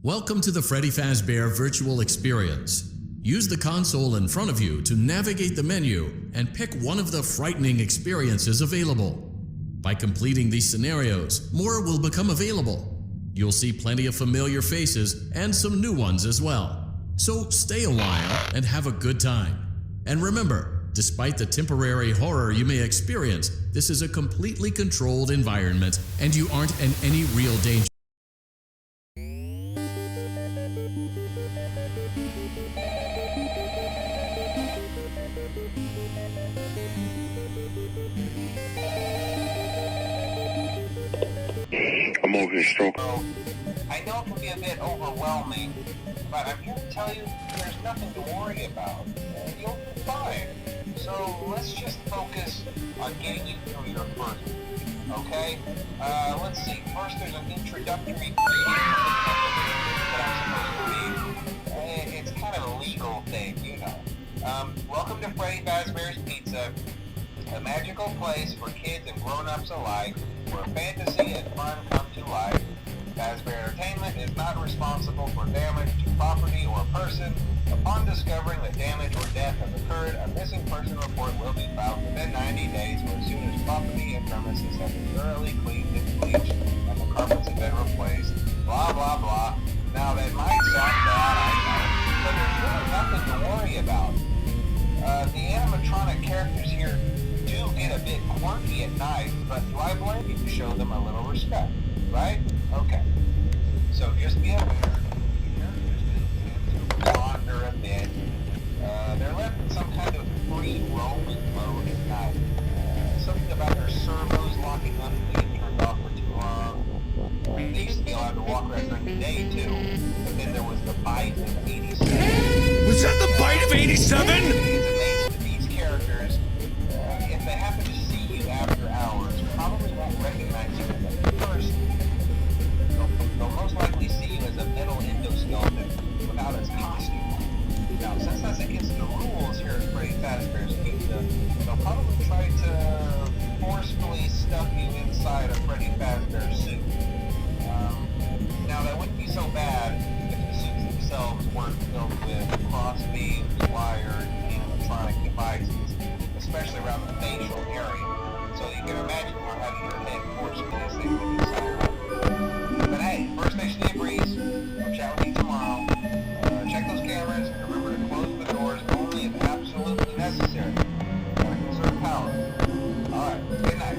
Welcome to the Freddy Fazbear Virtual Experience. Use the console in front of you to navigate the menu and pick one of the frightening experiences available. By completing these scenarios, more will become available. You'll see plenty of familiar faces and some new ones as well. So stay a while and have a good time. And remember, despite the temporary horror you may experience, this is a completely controlled environment and you aren't in any real danger. I'm over here stroking. So, I know it can be a bit overwhelming, but I'm here to tell you there's nothing to worry about. You'll be fine. So let's just focus on getting you through your first week, okay? Let's see. First, there's an introductory greeting that I'm supposed to read. It's kind of a legal thing, you know. Welcome to Freddy Fazbear's Pizza, a magical place for kids and grown-ups alike, where fantasy and fun come to life. Fazbear Entertainment is not responsible for damage to property or person. Upon discovering that damage or death has occurred, a missing person report will be filed within 90 days or as soon as property and premises have been thoroughly cleaned and bleached and the carpets have been replaced. Blah, blah, blah. Now, that might sound bad, I know, but there's really nothing to worry about. The animatronic characters here do get a bit quirky at night, but do I blame you to show them a little respect, right? Okay. So just be aware, the characters do tend to wander a bit. They're left in some kind of free roaming mode at night. Something about their servos locking up and being turned off for too long. They used to be allowed to walk around during the day too, but then there was the bite of 87. Was that the bite of 87? It's amazing that these characters, if they happen to see you after hours, probably won't recognize you at first. They'll most likely see you as a metal endoskeleton without its costume. Now, since that's against the rules here at Freddy Fazbear's Pizza, they'll probably try to forcefully stuff you inside a Freddy Fazbear suit. Now, that wouldn't be so bad if the suits themselves weren't filled with crossbeams, wires, and animatronic devices, especially around the facial area. So you can imagine how having your head forcefully as they look inside. But hey, first station debriefs. I'll chat with you tomorrow. Check those cameras and remember to close the doors only if absolutely necessary. Gotta conserve power. Alright, good night.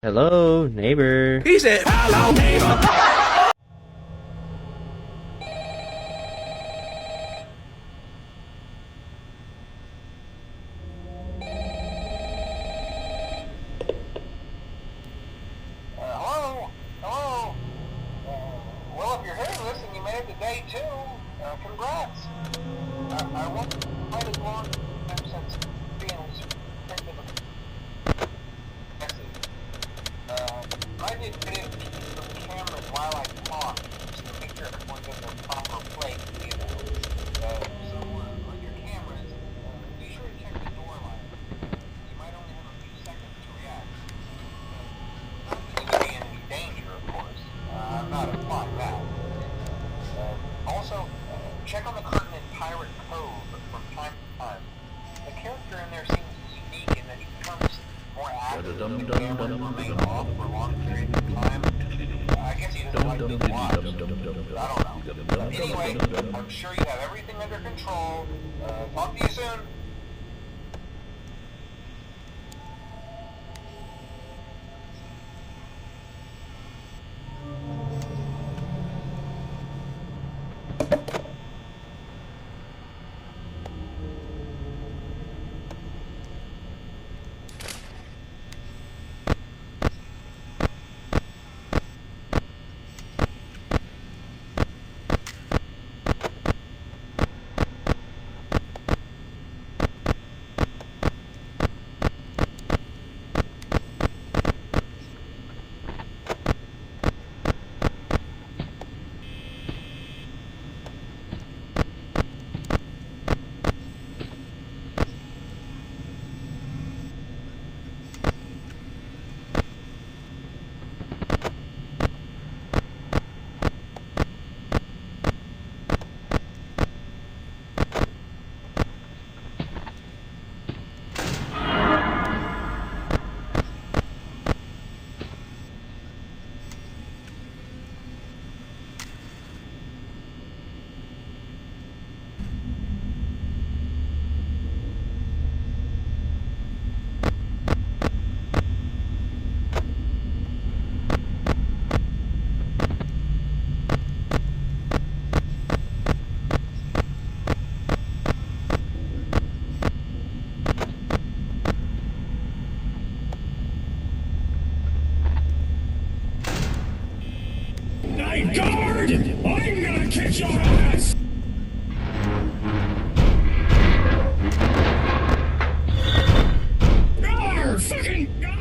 Hello, neighbor. He said, "Hello, neighbor." Hello? Hello? Well, if you're hearing this and you made it to day 2, congrats. I won't fight as long since being restricted. I did video from the cameras while I talk, just to make sure everyone gets a proper plate, you know. So, on your cameras, be sure to check the door line. You might only have a few seconds to react. Not that you would be in any danger, of course. I'm not implying that. Also, check on the curtain in Pirate Cove from time to time. The character in there seems unique in that he becomes more active when the cameras remain off for long periods of time. I guess he doesn't like being watched. I don't know. Anyway, I'm sure you have everything under control. Talk to you soon. Night guard! I'm gonna kick your ass! Arr, fucking God!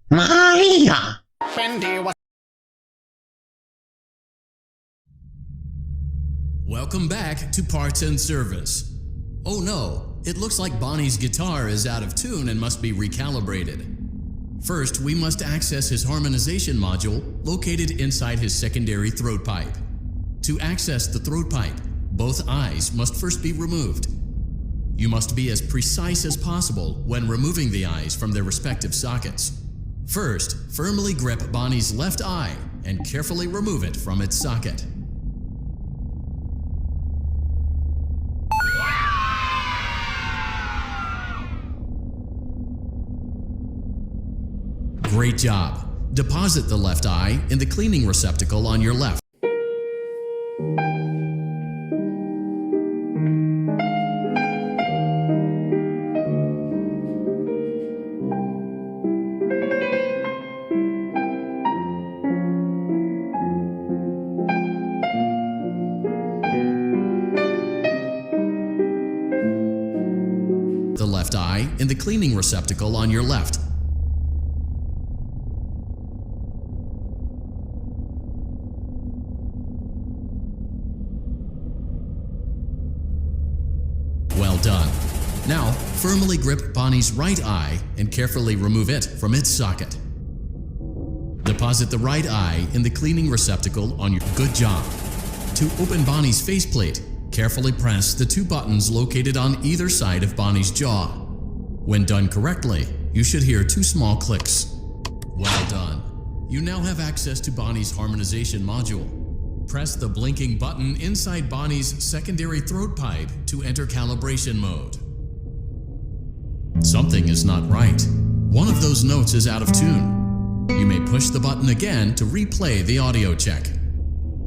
Maria! Welcome back to Parts and Service. Oh no, It looks like Bonnie's guitar is out of tune and must be recalibrated. First, we must access his harmonization module located inside his secondary throat pipe. To access the throat pipe, both eyes must first be removed. You must be as precise as possible when removing the eyes from their respective sockets. First, firmly grip Bonnie's left eye and carefully remove it from its socket. Great job! Deposit the left eye in the cleaning receptacle on your left. The left eye in the cleaning receptacle on your left. Well done. Now, firmly grip Bonnie's right eye and carefully remove it from its socket. Deposit the right eye in the cleaning receptacle on your... Good job. To open Bonnie's faceplate, carefully press the two buttons located on either side of Bonnie's jaw. When done correctly, you should hear two small clicks. Well done. You now have access to Bonnie's harmonization module. Press the blinking button inside Bonnie's secondary throat pipe to enter calibration mode. Something is not right. One of those notes is out of tune. You may push the button again to replay the audio check.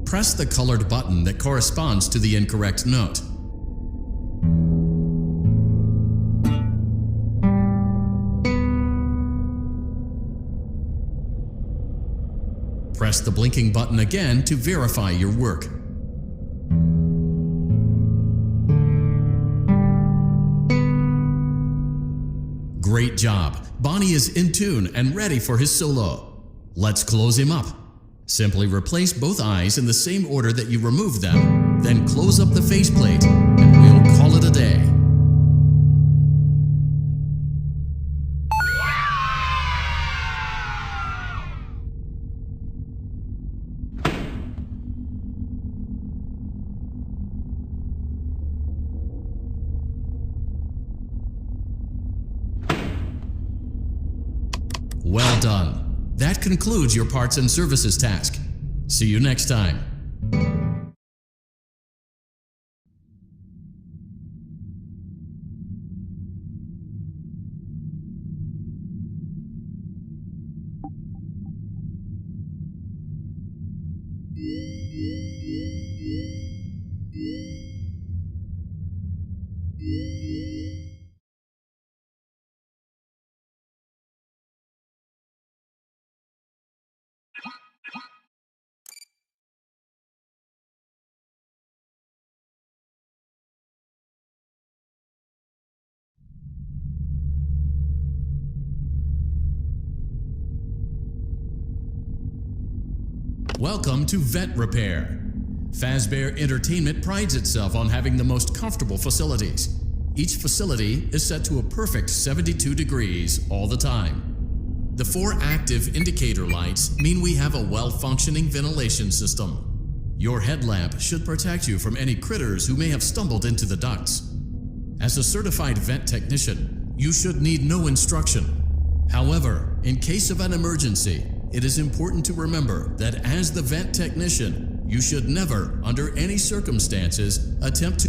Press the colored button that corresponds to the incorrect note. Press the blinking button again to verify your work. Great job! Bonnie is in tune and ready for his solo. Let's close him up. Simply replace both eyes in the same order that you removed them, then close up the faceplate, and we'll call it a day. Well done. That concludes your parts and services task. See you next time. Welcome to Vent Repair. Fazbear Entertainment prides itself on having the most comfortable facilities. Each facility is set to a perfect 72 degrees all the time. The 4 active indicator lights mean we have a well-functioning ventilation system. Your headlamp should protect you from any critters who may have stumbled into the ducts. As a certified vent technician, you should need no instruction. However, in case of an emergency, it is important to remember that as the vent technician, you should never, under any circumstances, attempt to...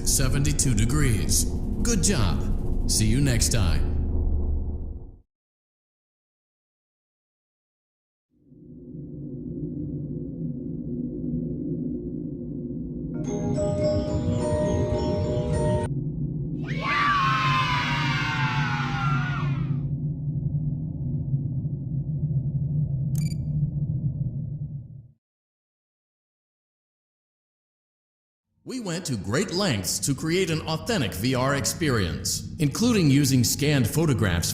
72 degrees. Good job. See you next time. We went to great lengths to create an authentic VR experience, including using scanned photographs